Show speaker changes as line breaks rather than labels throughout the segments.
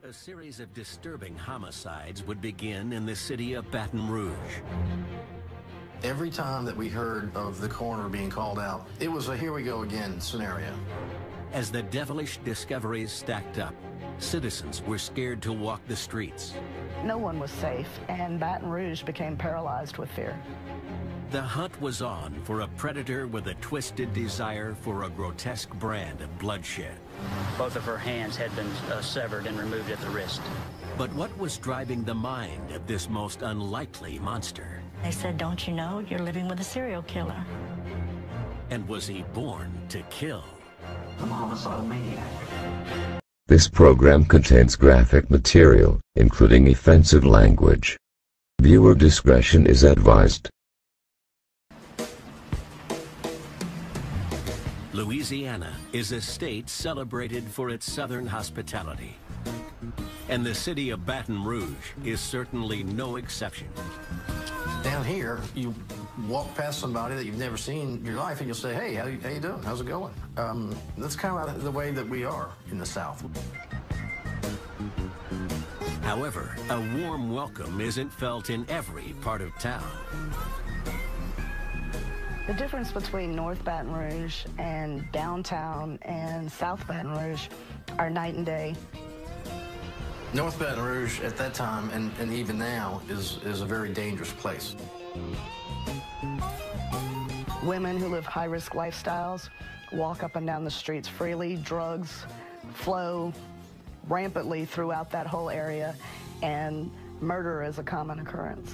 A series of disturbing homicides would begin in the city of Baton Rouge.
Every time that we heard of the coroner being called out, it was a here we go again scenario.
As the devilish discoveries stacked up, citizens were scared to walk the streets.
No one was safe, and Baton Rouge became paralyzed with fear.
The hunt was on for a predator with a twisted desire for a grotesque brand of bloodshed.
Both of her hands had been severed and removed at the wrist.
But what was driving the mind of this most unlikely monster?
They said, "Don't you know, you're living with a serial killer."
And was he born to kill?
I'm a homicidal maniac.
This program contains graphic material, including offensive language. Viewer discretion is advised.
Louisiana is a state celebrated for its southern hospitality. And the city of Baton Rouge is certainly no exception.
Down here, you walk past somebody that you've never seen in your life and you'll say, "Hey, how you doing? How's it going?" That's kind of the way that we are in the South.
However, a warm welcome isn't felt in every part of town.
The difference between North Baton Rouge and downtown and South Baton Rouge are night and day.
North Baton Rouge at that time and even now is a very dangerous place.
Women who live high-risk lifestyles walk up and down the streets freely. Drugs flow rampantly throughout that whole area, and murder is a common occurrence.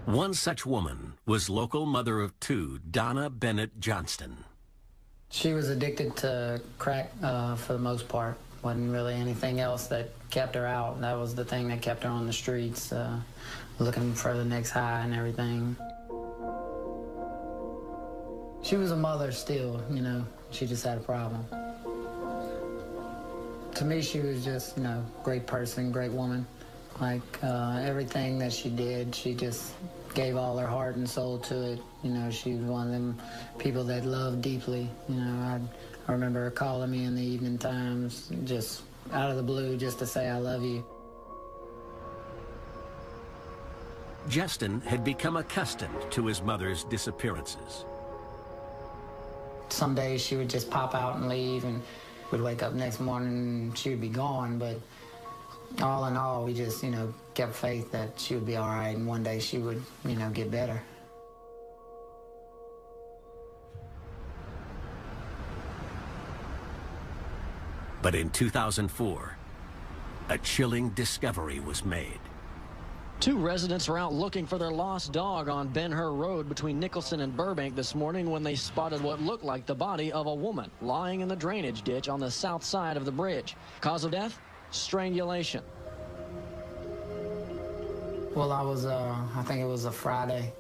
One such woman was local mother of two, Donna Bennett Johnston.
She was addicted to crack for the most part. Wasn't really anything else that kept her out. That was the thing that kept her on the streets, looking for the next high and everything. She was a mother still, you know. She just had a problem. To me, she was just, you know, great person, great woman. Like, everything that she did, she just gave all her heart and soul to it. You know, she was one of them people that loved deeply. You know, I remember her calling me in the evening times, just out of the blue, just to say, "I love you."
Justin had become accustomed to his mother's disappearances.
Some days she would just pop out and leave, and we'd wake up next morning and she would be gone, but all in all, we just, you know, kept faith that she would be all right and one day she would, you know, get better.
But in 2004, a chilling discovery was made.
Two residents are out looking for their lost dog on Ben Hur Road between Nicholson and Burbank this morning when they spotted what looked like the body of a woman lying in the drainage ditch on the south side of the bridge. Cause of death? Strangulation.
Well, I think it was a Friday.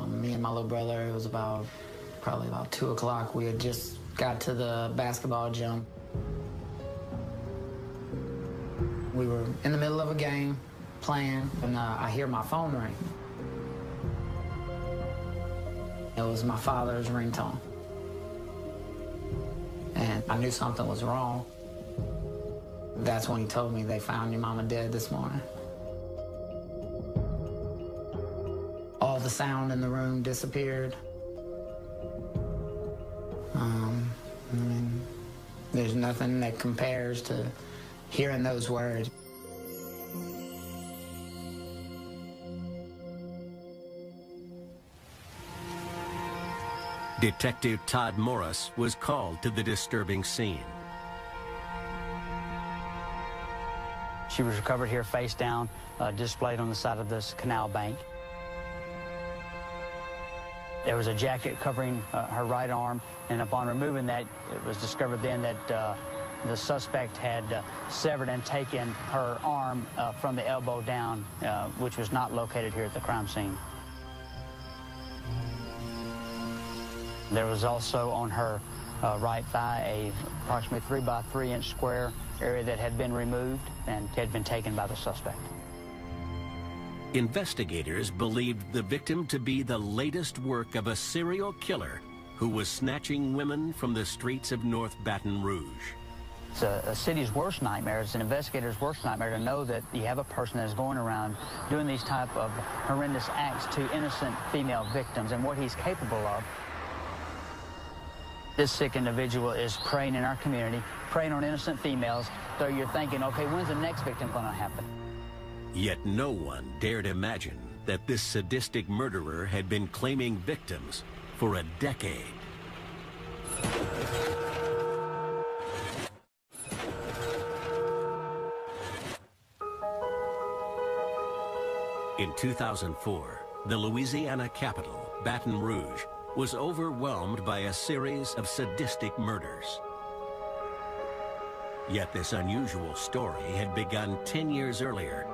Me and my little brother, it was probably about 2 o'clock. We had just got to the basketball gym. We were in the middle of a game, playing, and I hear my phone ring. It was my father's ringtone. And I knew something was wrong. That's when he told me they found your mama dead this morning. All the sound in the room disappeared. I mean, there's nothing that compares to hearing those words.
Detective Todd Morris was called to the disturbing scene.
She was recovered here face down, displayed on the side of this canal bank. There was a jacket covering her right arm, and upon removing that, it was discovered then that the suspect had severed and taken her arm from the elbow down, which was not located here at the crime scene. There was also on her right thigh a approximately 3 by 3 inch square area that had been removed and had been taken by the suspect.
Investigators believed the victim to be the latest work of a serial killer who was snatching women from the streets of North Baton Rouge.
It's a city's worst nightmare. It's an investigator's worst nightmare to know that you have a person that's going around doing these type of horrendous acts to innocent female victims and what he's capable of. This sick individual is preying in our community, preying on innocent females, so you're thinking, okay, when's the next victim going to happen?
Yet no one dared imagine that this sadistic murderer had been claiming victims for a decade. In 2004, the Louisiana capital, Baton Rouge, was overwhelmed by a series of sadistic murders. Yet this unusual story had begun 10 years earlier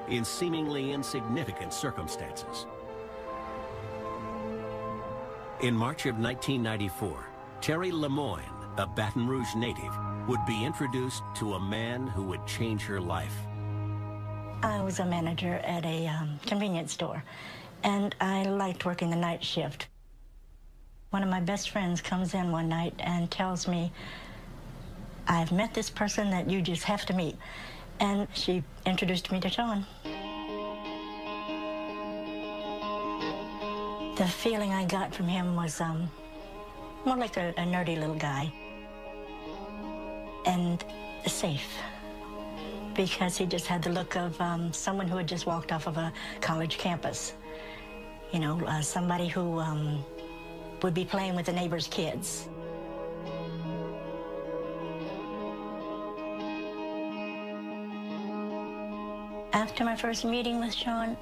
in seemingly insignificant circumstances. In March of 1994, Terry Lemoyne, a Baton Rouge native, would be introduced to a man who would change her life.
I was a manager at a convenience store, and I liked working the night shift. One of my best friends comes in one night and tells me, I've met this person that you just have to meet. And she introduced me to Sean. The feeling I got from him was more like a nerdy little guy. And safe. Because he just had the look of someone who had just walked off of a college campus. You know, somebody who would be playing with the neighbor's kids. After my first meeting with Sean,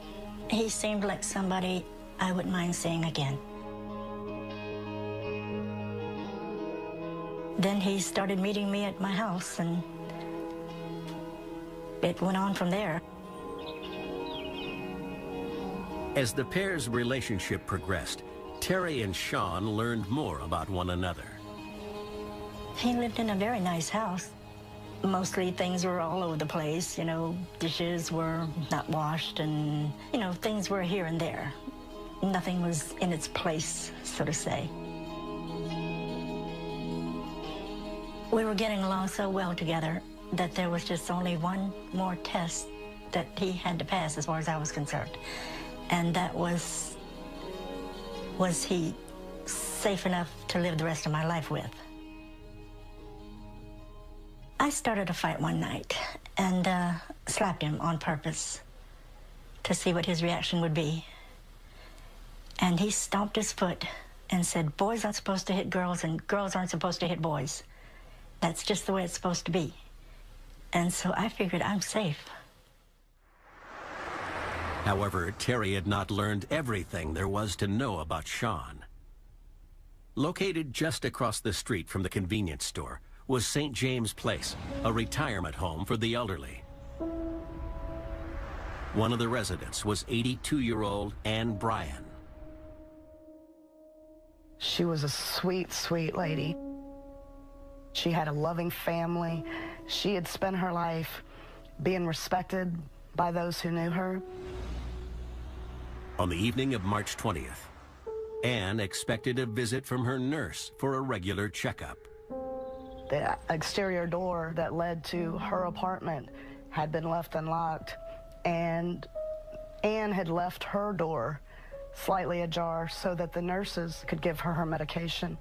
he seemed like somebody I wouldn't mind seeing again. Then he started meeting me at my house, and it went on from there.
As the pair's relationship progressed, Terry and Sean learned more about one another.
He lived in a very nice house. Mostly things were all over the place, you know, dishes were not washed and, you know, things were here and there. Nothing was in its place, so to say. We were getting along so well together that there was just only one more test that he had to pass as far as I was concerned. And that was he safe enough to live the rest of my life with? I started a fight one night and slapped him on purpose to see what his reaction would be. And he stomped his foot and said, boys aren't supposed to hit girls and girls aren't supposed to hit boys. That's just the way it's supposed to be. And so I figured I'm safe.
However, Terry had not learned everything there was to know about Sean. Located just across the street from the convenience store was St. James Place, a retirement home for the elderly. One of the residents was 82-year-old Ann Bryan.
She was a sweet, sweet lady. She had a loving family. She had spent her life being respected by those who knew her.
On the evening of March 20th, Ann expected a visit from her nurse for a regular checkup.
The exterior door that led to her apartment had been left unlocked, and Ann had left her door slightly ajar so that the nurses could give her her medication.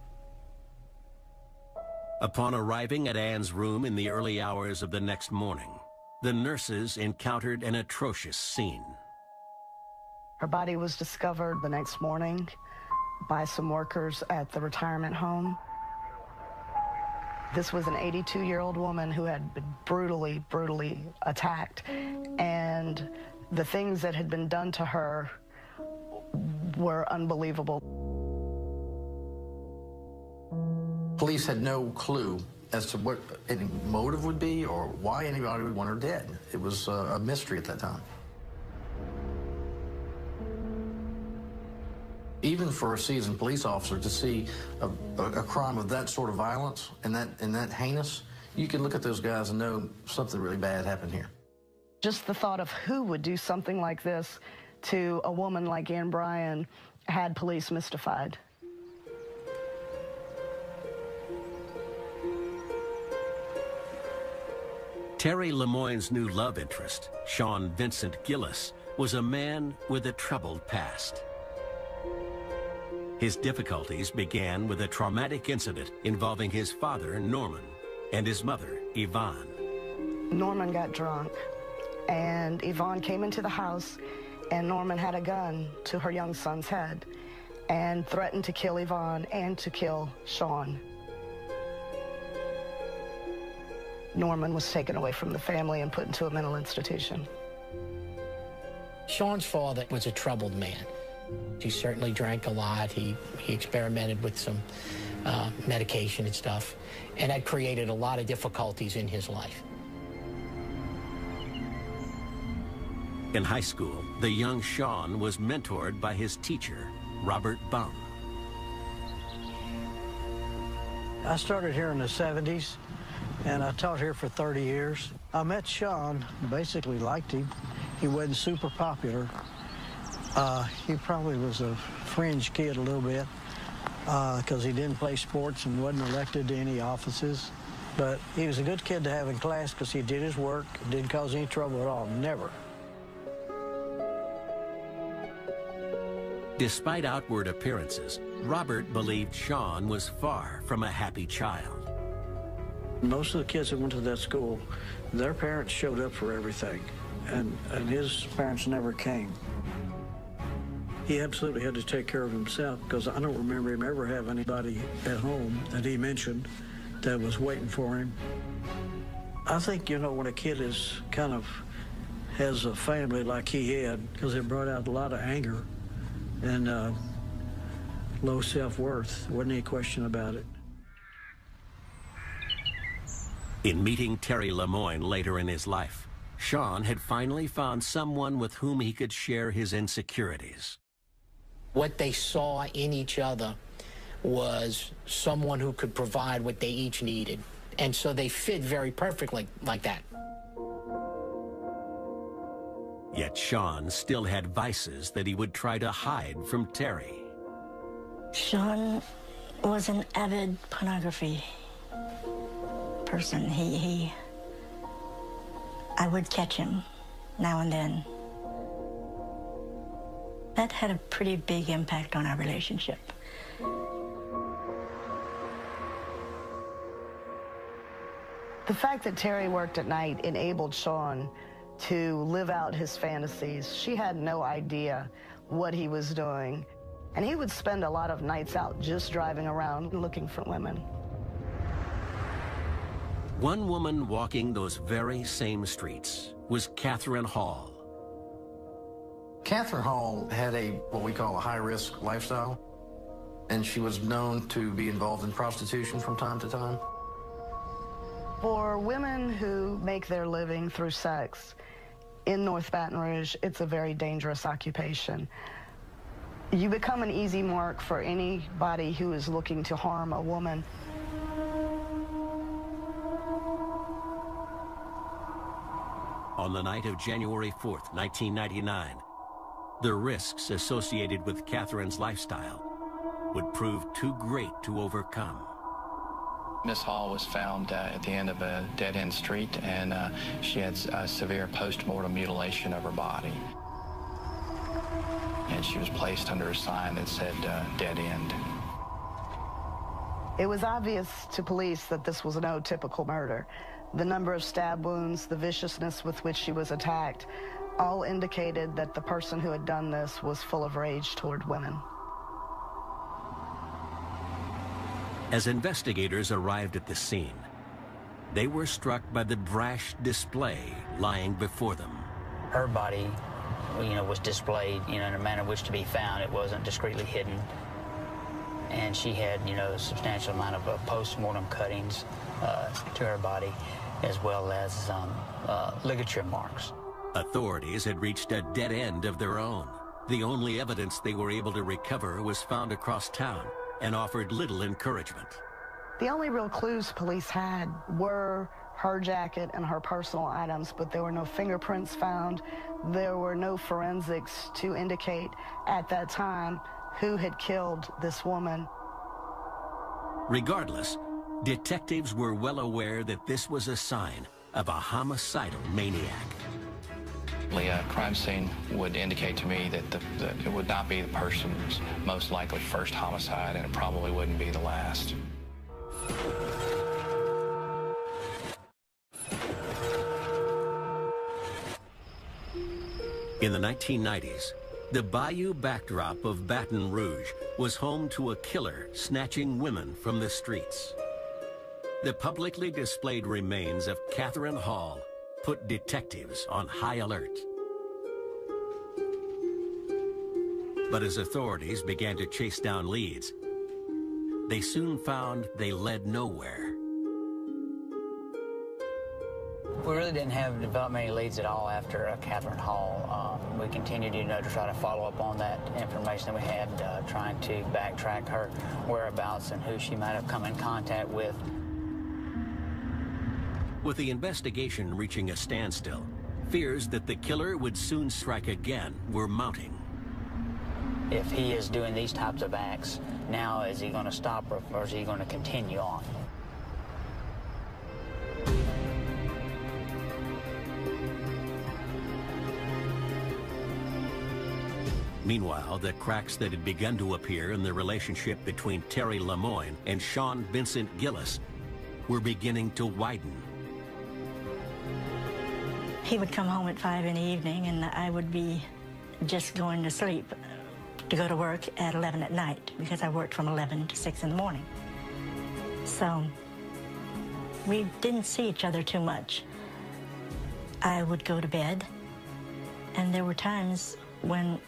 Upon arriving at Ann's room in the early hours of the next morning, the nurses encountered an atrocious scene.
Her body was discovered the next morning by some workers at the retirement home. This was an 82-year-old woman who had been brutally, brutally attacked, and the things that had been done to her were unbelievable.
Police had no clue as to what any motive would be or why anybody would want her dead. It was a mystery at that time. Even for a seasoned police officer to see a crime of that sort of violence and that heinous, you can look at those guys and know something really bad happened here.
Just the thought of who would do something like this to a woman like Ann Bryan had police mystified.
Terry Lemoyne's new love interest, Sean Vincent Gillis, was a man with a troubled past. His difficulties began with a traumatic incident involving his father, Norman, and his mother, Yvonne.
Norman got drunk, and Yvonne came into the house, and Norman had a gun to her young son's head and threatened to kill Yvonne and to kill Sean. Norman was taken away from the family and put into a mental institution.
Sean's father was a troubled man. He certainly drank a lot. He experimented with some medication and stuff, and that created a lot of difficulties in his life.
In high school, the young Sean was mentored by his teacher, Robert Bum.
I started here in the 70s, and I taught here for 30 years. I met Sean, basically liked him. He wasn't super popular. He probably was a fringe kid a little bit because he didn't play sports and wasn't elected to any offices. But he was a good kid to have in class because he did his work, didn't cause any trouble at all, never.
Despite outward appearances, Robert believed Sean was far from a happy child.
Most of the kids that went to that school, their parents showed up for everything, and his parents never came. He absolutely had to take care of himself because I don't remember him ever having anybody at home that he mentioned that was waiting for him. I think, you know, when a kid is kind of has a family like he had, because it brought out a lot of anger and low self-worth. Wasn't any question about it.
In meeting Terry Lemoyne later in his life, Sean had finally found someone with whom he could share his insecurities.
What they saw in each other was someone who could provide what they each needed. And so they fit very perfectly like that.
Yet Sean still had vices that he would try to hide from Terry.
Sean was an avid pornography person. I would catch him now and then. That had a pretty big impact on our relationship.
The fact that Terry worked at night enabled Sean to live out his fantasies. She had no idea what he was doing. And he would spend a lot of nights out just driving around looking for women.
One woman walking those very same streets was Catherine Hall.
Catherine Hall had what we call a high-risk lifestyle, and she was known to be involved in prostitution from time to time.
For women who make their living through sex in North Baton Rouge, it's a very dangerous occupation. You become an easy mark for anybody who is looking to harm a woman.
On the night of January 4th, 1999, the risks associated with Catherine's lifestyle would prove too great to overcome.
Miss Hall was found at the end of a dead-end street, and she had severe post-mortem mutilation of her body. And she was placed under a sign that said dead end.
It was obvious to police that this was no typical murder. The number of stab wounds, the viciousness with which she was attacked, all indicated that the person who had done this was full of rage toward women.
As investigators arrived at the scene, they were struck by the brash display lying before them.
Her body, was displayed, in a manner in which to be found. It wasn't discreetly hidden. And she had, a substantial amount of post-mortem cuttings to her body, as well as ligature marks.
Authorities had reached a dead end of their own. The only evidence they were able to recover was found across town and offered little encouragement.
The only real clues police had were her jacket and her personal items, but there were no fingerprints found. There were no forensics to indicate at that time who had killed this woman.
Regardless, detectives were well aware that this was a sign of a homicidal maniac.
The crime scene would indicate to me that it would not be the person's most likely first homicide, and it probably wouldn't be the last.
In the 1990s, the bayou backdrop of Baton Rouge was home to a killer snatching women from the streets. The publicly displayed remains of Catherine Hall put detectives on high alert. But as authorities began to chase down leads, they soon found they led nowhere.
We really didn't have developed many leads at all after Catherine Hall. We continued, to try to follow up on that information that we had, trying to backtrack her whereabouts and who she might have come in contact with.
With the investigation reaching a standstill, fears that the killer would soon strike again were mounting.
If he is doing these types of acts, now is he going to stop or is he going to continue on?
Meanwhile, the cracks that had begun to appear in the relationship between Terry Lemoyne and Sean Vincent Gillis were beginning to widen.
He would come home at 5 in the evening, and I would be just going to sleep to go to work at 11 at night, because I worked from 11 to 6 in the morning. So we didn't see each other too much. I would go to bed, and there were times when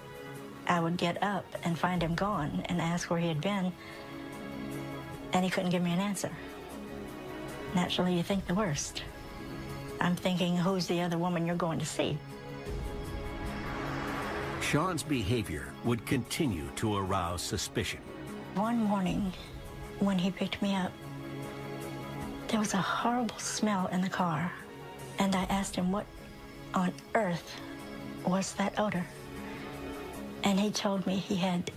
I would get up and find him gone and ask where he had been, and he couldn't give me an answer. Naturally, you think the worst. I'm thinking, who's the other woman you're going to see?
Sean's behavior would continue to arouse suspicion.
One morning, when he picked me up, there was a horrible smell in the car, and I asked him what on earth was that odor. And he told me he had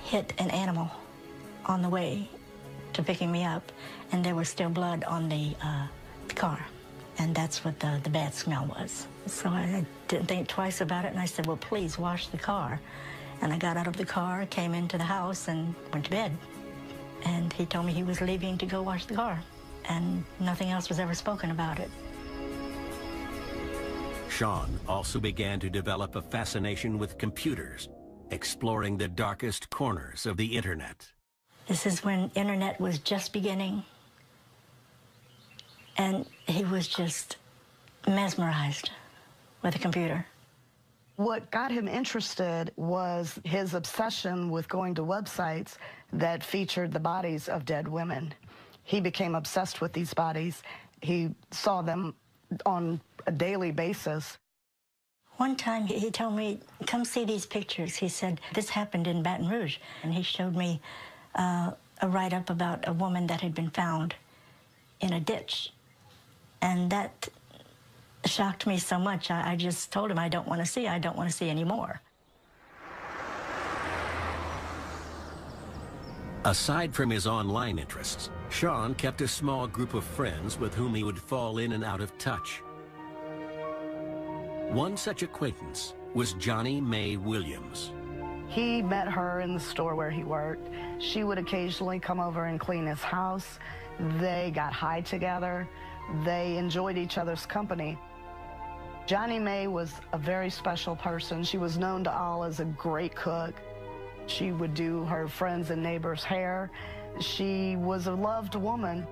hit an animal on the way to picking me up, and there was still blood on the car. And that's what the bad smell was. So I didn't think twice about it, and I said, well, please wash the car. And I got out of the car, came into the house, and went to bed. And he told me he was leaving to go wash the car, and nothing else was ever spoken about it.
Sean also began to develop a fascination with computers, exploring the darkest corners of the internet.
This is when internet was just beginning, and he was just mesmerized with a computer.
What got him interested was his obsession with going to websites that featured the bodies of dead women. He became obsessed with these bodies. He saw them on a daily basis.
One time he told me, come see these pictures. He said, this happened in Baton Rouge. And he showed me a write-up about a woman that had been found in a ditch. And that shocked me so much, I just told him, I don't want to see anymore.
Aside from his online interests, Sean kept a small group of friends with whom he would fall in and out of touch. One such acquaintance was Johnny Mae Williams.
He met her in the store where he worked. She would occasionally come over and clean his house. They got high together. They enjoyed each other's company. Johnny Mae was a very special person. She was known to all as a great cook. She would do her friends' and neighbors' hair. She was a loved woman.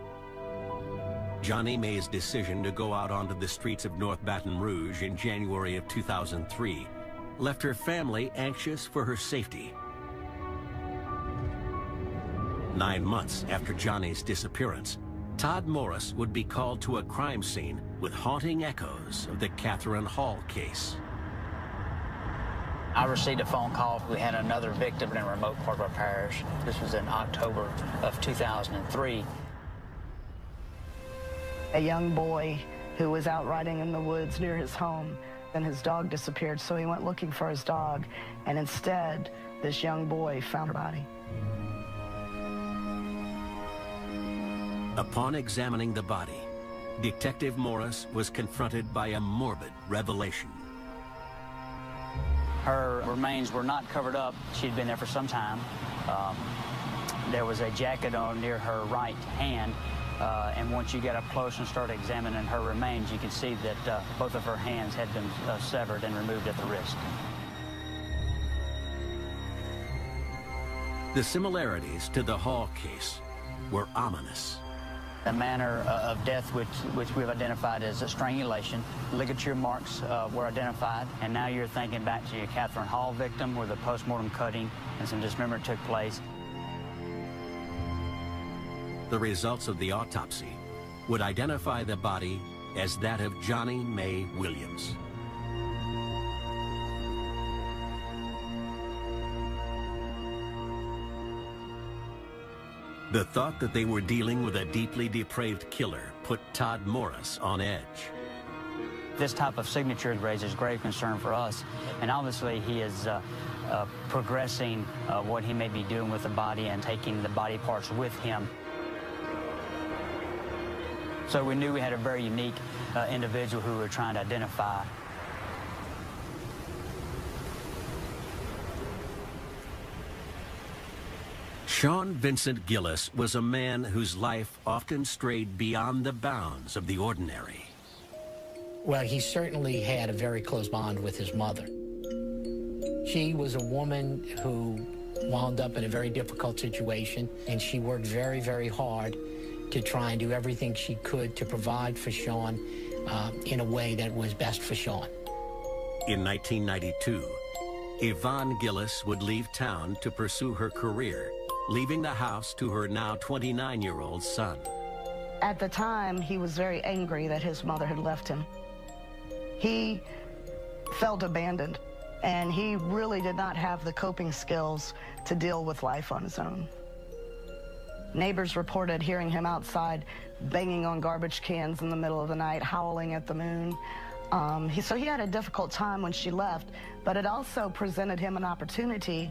Johnny Mae's decision to go out onto the streets of North Baton Rouge in January of 2003 left her family anxious for her safety. 9 months after Johnny's disappearance, Todd Morris would be called to a crime scene with haunting echoes of the Catherine Hall case.
I received a phone call. We had another victim in a remote part of our parish. This was in October of 2003.
A young boy who was out riding in the woods near his home, and his dog disappeared, so he went looking for his dog, and instead, this young boy found her body.
Upon examining the body, Detective Morris was confronted by a morbid revelation.
Her remains were not covered up. She'd been there for some time. There was a jacket on near her right hand, and once you get up close and start examining her remains, you can see that both of her hands had been severed and removed at the wrist.
The similarities to the Hall case were ominous.
The manner of death, which we've identified as a strangulation, ligature marks were identified, and now you're thinking back to your Catherine Hall victim, where the postmortem cutting and some dismemberment took place.
The results of the autopsy would identify the body as that of Johnny May Williams. The thought that they were dealing with a deeply depraved killer put Todd Morris on edge.
This type of signature raises grave concern for us, and obviously he is progressing what he may be doing with the body and taking the body parts with him. So we knew we had a very unique individual who we were trying to identify.
Sean Vincent Gillis was a man whose life often strayed beyond the bounds of the ordinary.
Well, he certainly had a very close bond with his mother. She was a woman who wound up in a very difficult situation, and she worked very, very hard to try and do everything she could to provide for Sean in a way that was best for Sean.
In 1992, Yvonne Gillis would leave town to pursue her career, leaving the house to her now 29-year-old son.
At the time, he was very angry that his mother had left him. He felt abandoned, and he really did not have the coping skills to deal with life on his own. Neighbors reported hearing him outside banging on garbage cans in the middle of the night, howling at the moon. So he had a difficult time when she left, but it also presented him an opportunity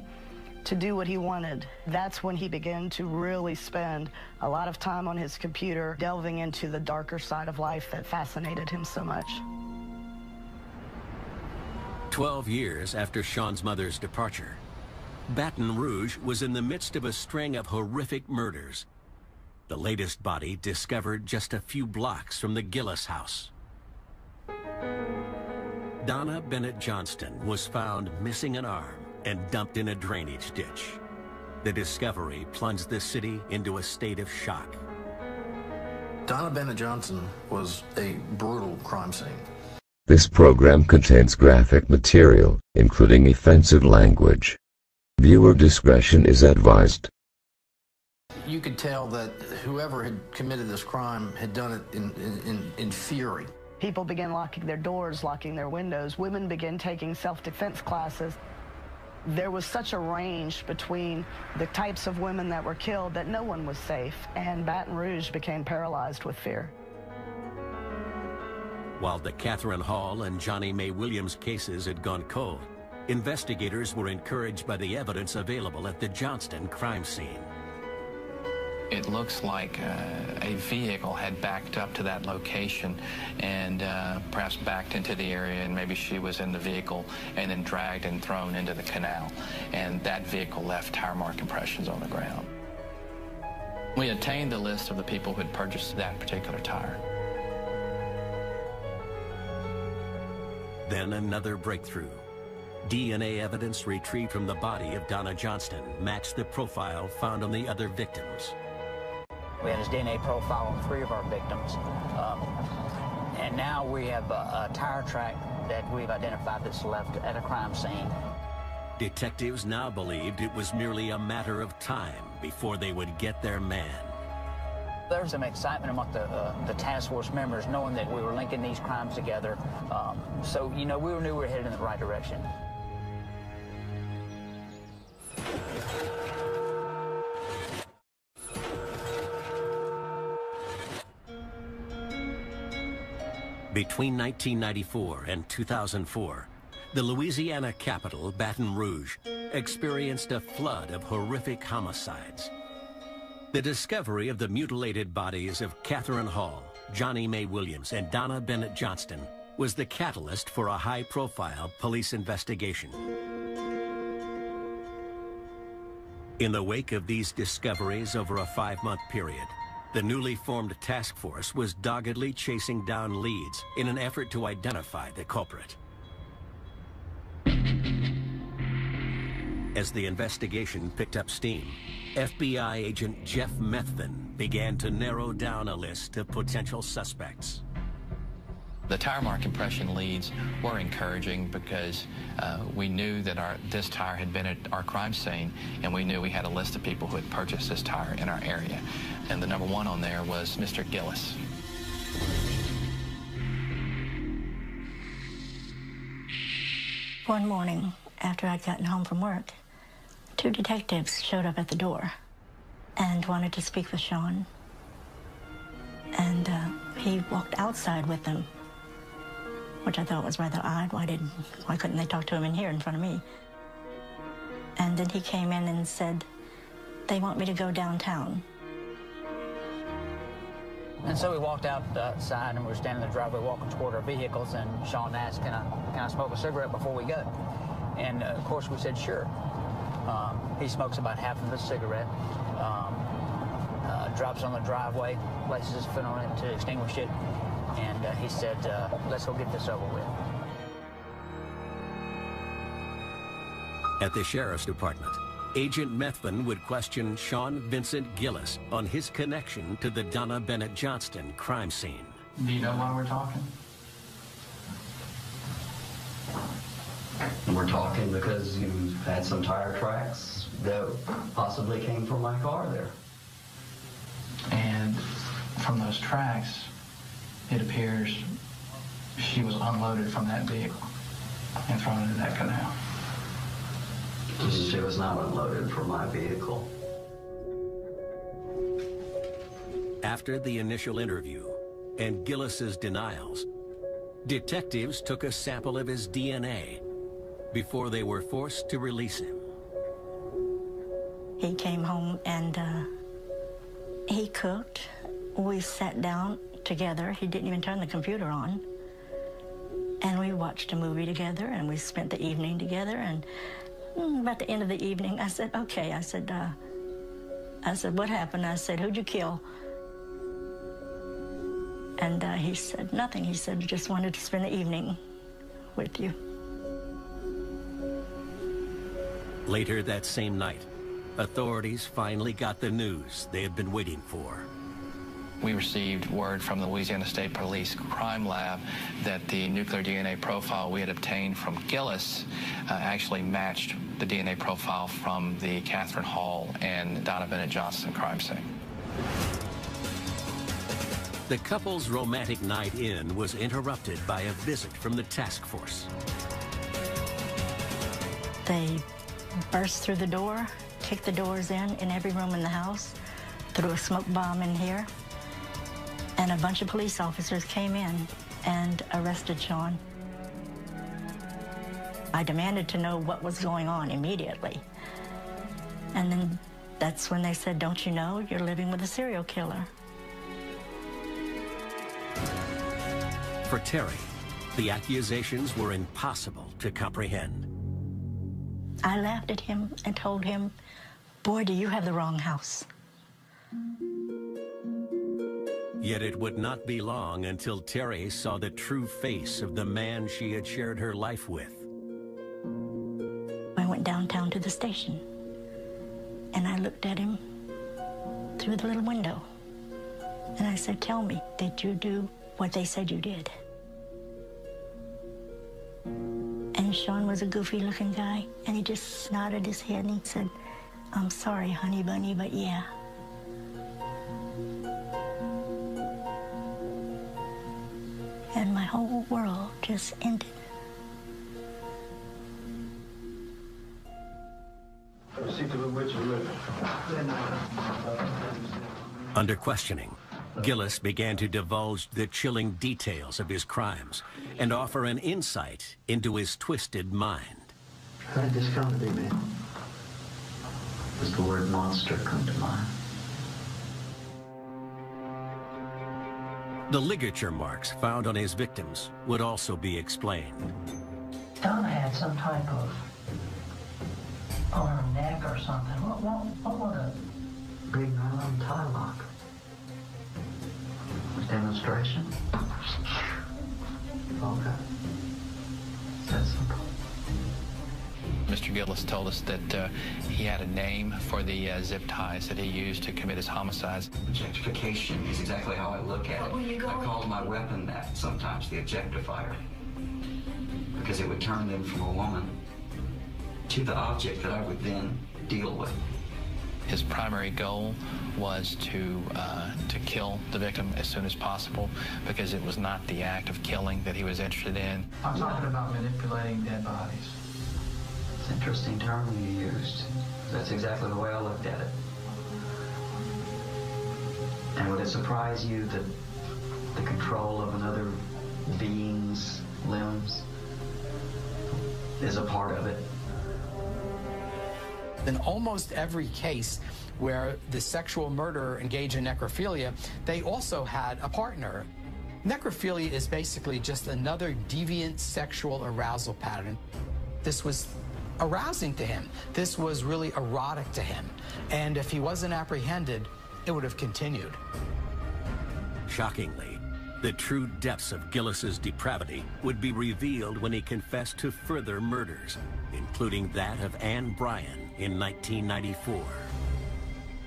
to do what he wanted. That's when he began to really spend a lot of time on his computer, delving into the darker side of life that fascinated him so much.
12 years after Sean's mother's departure, Baton Rouge was in the midst of a string of horrific murders. The latest body discovered just a few blocks from the Gillis house. Donna Bennett Johnston was found missing an arm and dumped in a drainage ditch. The discovery plunged the city into a state of shock.
Donna Bennett Johnston was a brutal crime scene.
This program contains graphic material, including offensive language. Viewer discretion is advised.
You could tell that whoever had committed this crime had done it in fury.
People began locking their doors, locking their windows. Women began taking self-defense classes. There was such a range between the types of women that were killed that no one was safe, and Baton Rouge became paralyzed with fear.
While the Catherine Hall and Johnny May Williams cases had gone cold, investigators were encouraged by the evidence available at the Johnston crime scene.
It looks like a vehicle had backed up to that location and perhaps backed into the area, and maybe she was in the vehicle and then dragged and thrown into the canal. And that vehicle left tire mark impressions on the ground. We obtained the list of the people who had purchased that particular tire.
Then another breakthrough. DNA evidence retrieved from the body of Donna Johnston matched the profile found on the other victims.
We had his DNA profile on 3 of our victims. And now we have a tire track that we've identified that's left at a crime scene.
Detectives now believed it was merely a matter of time before they would get their man.
There was some excitement among the task force members, knowing that we were linking these crimes together. So, you know, we knew we were headed in the right direction.
Between 1994 and 2004, the Louisiana capital, Baton Rouge, experienced a flood of horrific homicides. The discovery of the mutilated bodies of Catherine Hall, Johnny Mae Williams and Donna Bennett Johnston, was the catalyst for a high-profile police investigation. In the wake of these discoveries over a 5-month period, the newly formed task force was doggedly chasing down leads in an effort to identify the culprit. As the investigation picked up steam, FBI agent Jeff Methvin began to narrow down a list of potential suspects.
The tire mark impression leads were encouraging because we knew that this tire had been at our crime scene, and we knew we had a list of people who had purchased this tire in our area. And the number one on there was Mr. Gillis.
One morning, after I'd gotten home from work, 2 detectives showed up at the door and wanted to speak with Sean. And he walked outside with them, which I thought was rather odd. Why couldn't they talk to him in here in front of me? And then he came in and said, they want me to go downtown.
And so we walked outside, and we were standing in the driveway walking toward our vehicles, and Sean asked, can I smoke a cigarette before we go? And of course we said sure. He smokes about half of a cigarette, drops on the driveway, places his foot on it to extinguish it, and he said, let's go get this over with.
At the Sheriff's Department, Agent Methvin would question Sean Vincent Gillis on his connection to the Donna Bennett Johnston crime scene.
Do you know why we're talking?
We're talking because you had some tire tracks that possibly came from my car there.
And from those tracks, it appears she was unloaded from that vehicle and thrown into that canal.
She was not unloaded from my vehicle.
After the initial interview and Gillis's denials, detectives took a sample of his DNA before they were forced to release him.
He came home and he cooked. We sat down together. He didn't even turn the computer on. And we watched a movie together, and we spent the evening together. And about the end of the evening, I said, okay. I said, what happened? I said, who'd you kill? And he said, nothing. He said, just wanted to spend the evening with you.
Later that same night, authorities finally got the news they had been waiting for.
We received word from the Louisiana State Police Crime Lab that the nuclear DNA profile we had obtained from Gillis actually matched the DNA profile from the Catherine Hall and Donna Bennett Johnston crime scene.
The couple's romantic night in was interrupted by a visit from the task force.
They burst through the door, kicked the doors in every room in the house, threw a smoke bomb in here, and a bunch of police officers came in and arrested Sean. I demanded to know what was going on immediately. And then that's when they said, don't you know, you're living with a serial killer.
For Terry, the accusations were impossible to comprehend.
I laughed at him and told him, boy, do you have the wrong house.
Yet it would not be long until Terry saw the true face of the man she had shared her life with.
I went downtown to the station, and I looked at him through the little window. And I said, tell me, did you do what they said you did? And Sean was a goofy-looking guy, and he just nodded his head, and he said, I'm sorry, honey bunny, but yeah. And my whole world just ended.
Under questioning, Gillis began to divulge the chilling details of his crimes and offer an insight into his twisted mind.
How did this come to be, man? Does the word monster come to mind?
The ligature marks found on his victims would also be explained.
Donna had some type of on her neck or something. What would a
Big nylon tie lock. Demonstration. Okay. That's simple.
Mr. Gillis told us that he had a name for the zip ties that he used to commit his homicides.
Objectification is exactly how I look at it. I call my weapon that sometimes, the objectifier. Because it would turn them from a woman to the object that I would then deal with.
His primary goal was to kill the victim as soon as possible, because it was not the act of killing that he was interested in.
I'm talking about manipulating dead bodies.
It's an interesting term you used. That's exactly the way I looked at it. And would it surprise you that the control of another being's limbs is a part of it?
In almost every case where the sexual murderer engaged in necrophilia, they also had a partner. Necrophilia is basically just another deviant sexual arousal pattern. This was arousing to him. This was really erotic to him. And if he wasn't apprehended, it would have continued.
Shockingly, the true depths of Gillis's depravity would be revealed when he confessed to further murders, including that of Ann Bryan in 1994.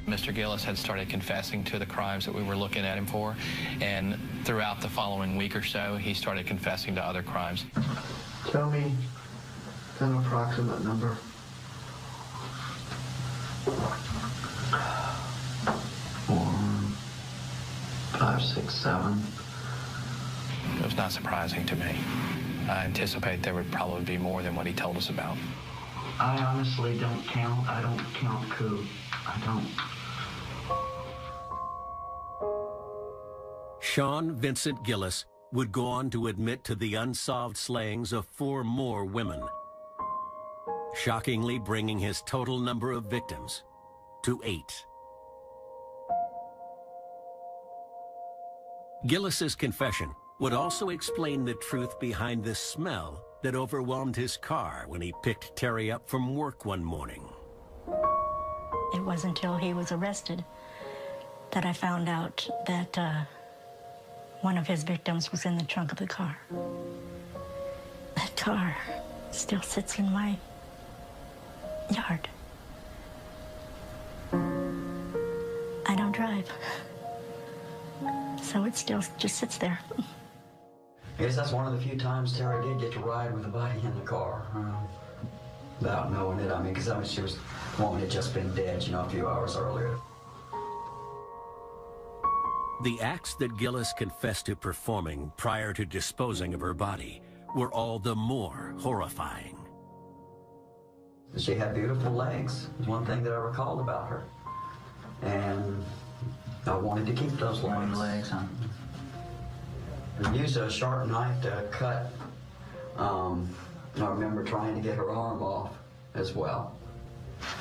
Mr. Gillis had started confessing to the crimes that we were looking at him for, and throughout the following week or so, he started confessing to other crimes.
Tell me an approximate number. 1, 5, 6, 7.
It was not surprising to me. I anticipate there would probably be more than what he told us about.
I honestly don't count. I don't count coup. I don't.
Sean Vincent Gillis would go on to admit to the unsolved slayings of 4 more women, shockingly bringing his total number of victims to 8. Gillis's confession would also explain the truth behind the smell that overwhelmed his car when he picked Terry up from work one morning.
It wasn't until he was arrested that I found out that one of his victims was in the trunk of the car. That car still sits in my yard. I don't drive, so it still just sits there.
I guess that's one of the few times Terry did get to ride with a body in the car. Without knowing it, I mean, because she was, the woman had just been dead, you know, a few hours earlier.
The acts that Gillis confessed to performing prior to disposing of her body were all the more horrifying.
She had beautiful legs, is one thing that I recalled about her. And I wanted to keep those legs. Huh? I used a sharp knife to cut. I remember trying to get her arm off as well.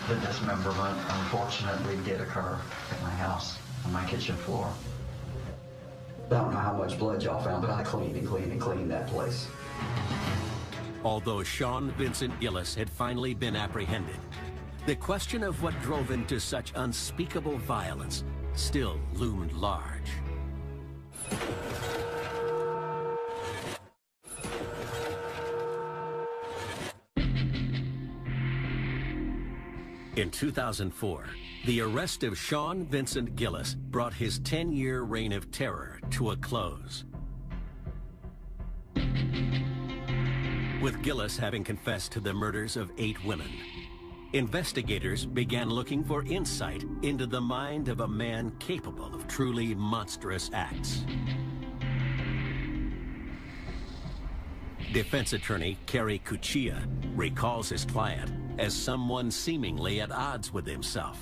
The dismemberment, unfortunately, did occur at my house, on my kitchen floor. I don't know how much blood y'all found, but I cleaned and cleaned and cleaned that place.
Although Sean Vincent Gillis had finally been apprehended, the question of what drove him to such unspeakable violence still loomed large. In 2004, the arrest of Sean Vincent Gillis brought his 10-year reign of terror to a close. With Gillis having confessed to the murders of 8 women, investigators began looking for insight into the mind of a man capable of truly monstrous acts. Defense attorney Kerry Cuccia recalls his client as someone seemingly at odds with himself.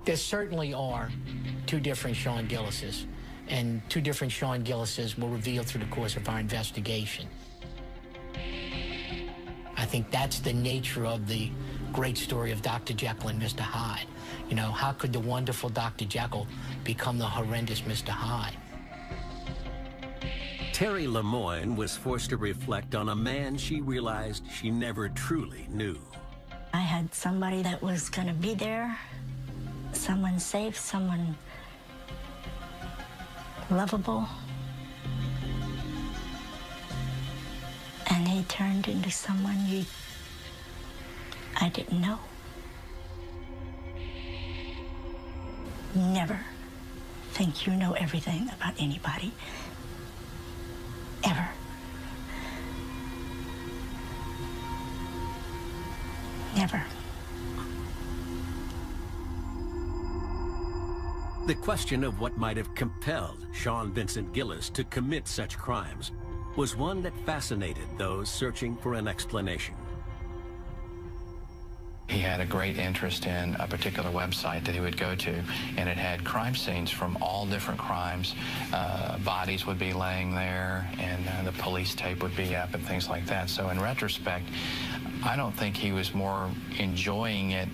There certainly are 2 different Sean Gillises, and 2 different Sean Gillises were revealed through the course of our investigation. I think that's the nature of the great story of Dr. Jekyll and Mr. Hyde. You know, how could the wonderful Dr. Jekyll become the horrendous Mr. Hyde?
Terry Lemoyne was forced to reflect on a man she realized she never truly knew.
I had somebody that was going to be there, someone safe, someone lovable. And he turned into someone I didn't know. Never think you know everything about anybody. Ever. Never.
The question of what might have compelled Sean Vincent Gillis to commit such crimes was one that fascinated those searching for an explanation.
He had a great interest in a particular website that he would go to, and it had crime scenes from all different crimes. Bodies would be laying there, and the police tape would be up and things like that. So in retrospect, I don't think he was more enjoying it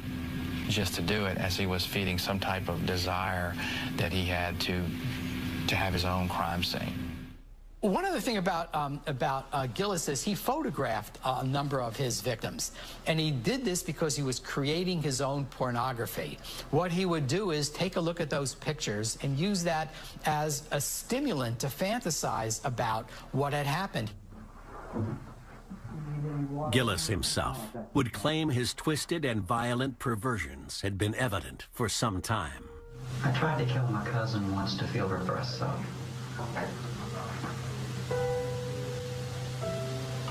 just to do it as he was feeding some type of desire that he had to have his own crime scene.
One other thing about Gillis is he photographed a number of his victims, and he did this because he was creating his own pornography. What he would do is take a look at those pictures and use that as a stimulant to fantasize about what had happened.
Gillis himself would claim his twisted and violent perversions had been evident for some time.
I tried to kill my cousin once to feel her breasts up.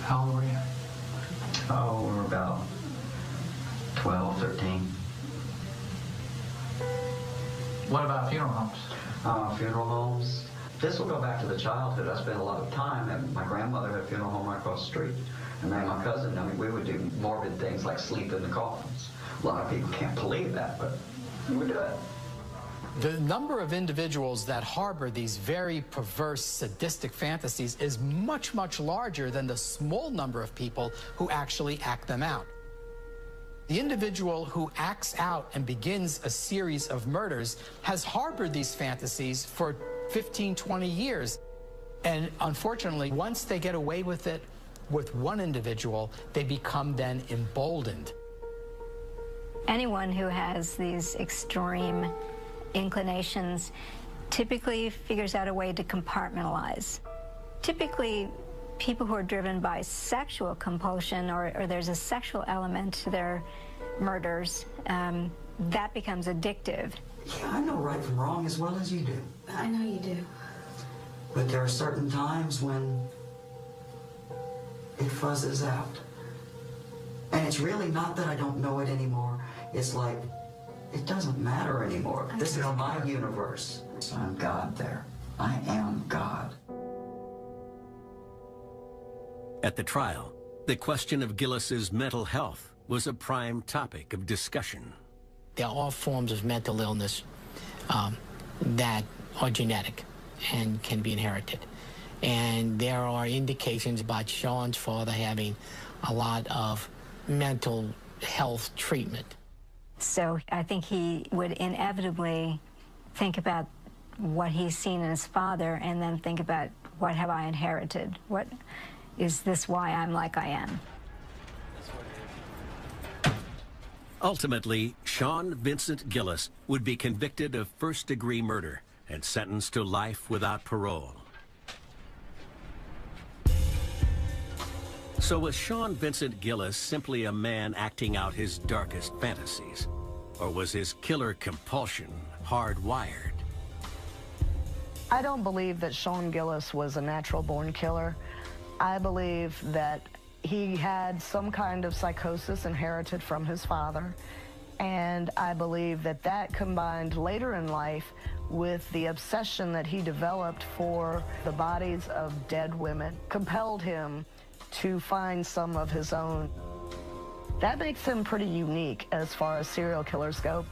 How old were you?
Oh, we were about 12, 13.
What about funeral homes?
Funeral homes. This will go back to the childhood. I spent a lot of time, and my grandmother had a funeral home right across the street. And me and my cousin, I mean, we would do morbid things like sleep in the coffins. A lot of people can't believe that, but we would do it.
The number of individuals that harbor these very perverse, sadistic fantasies is much, much larger than the small number of people who actually act them out. The individual who acts out and begins a series of murders has harbored these fantasies for 15, 20 years. And unfortunately, once they get away with it with one individual, they become then emboldened.
Anyone who has these extreme inclinations typically figures out a way to compartmentalize. Typically, people who are driven by sexual compulsion or there's a sexual element to their murders, that becomes addictive.
Yeah, I know right from wrong as well as you do.
I know you do.
But there are certain times when it fuzzes out. And it's really not that I don't know it anymore. It's like, it doesn't matter anymore. This is my universe. I'm God there. I am God.
At the trial, the question of Gillis's mental health was a prime topic of discussion.
There are all forms of mental illness that are genetic and can be inherited. And there are indications about Sean's father having a lot of mental health treatment.
So I think he would inevitably think about what he's seen in his father and then think about, what have I inherited? What is this why I'm like I am?
Ultimately, Sean Vincent Gillis would be convicted of first-degree murder and sentenced to life without parole. So was Sean Vincent Gillis simply a man acting out his darkest fantasies? Or was his killer compulsion hardwired?
I don't believe that Sean Gillis was a natural-born killer. I believe that he had some kind of psychosis inherited from his father, and I believe that that combined later in life with the obsession that he developed for the bodies of dead women compelled him to find some of his own. That makes him pretty unique as far as serial killers go.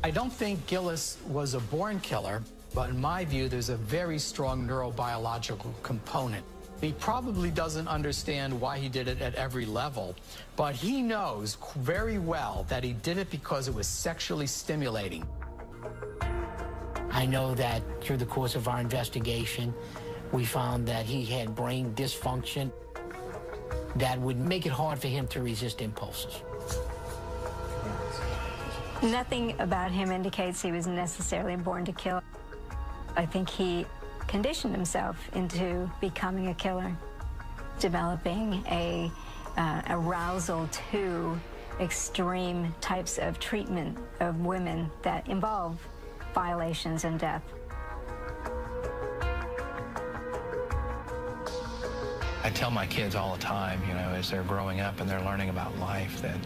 I don't think Gillis was a born killer, but in my view, there's a very strong neurobiological component. He probably doesn't understand why he did it at every level, but he knows very well that he did it because it was sexually stimulating.
I know that through the course of our investigation, We found that he had brain dysfunction that would make it hard for him to resist impulses.
Nothing about him indicates he was necessarily born to kill. I think he conditioned himself into becoming a killer, developing a arousal to extreme types of treatment of women that involve violations and death.
I tell my kids all the time, you know, as they're growing up and they're learning about life, that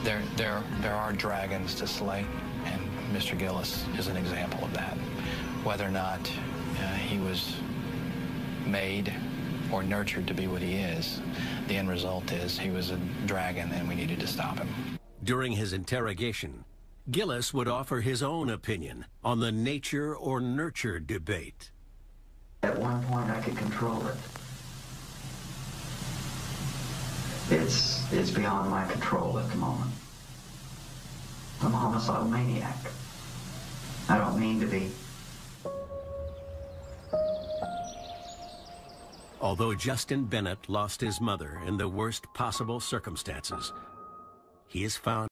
there are dragons to slay, and Mr. Gillis is an example of that. Whether or not he was made or nurtured to be what he is, the end result is he was a dragon and we needed to stop him.
During his interrogation, Gillis would offer his own opinion on the nature or nurture debate.
At one point I could control it. It's beyond my control at the moment. I'm a homicidal maniac. I don't mean to be.
Although Justin Bennett lost his mother in the worst possible circumstances, he is found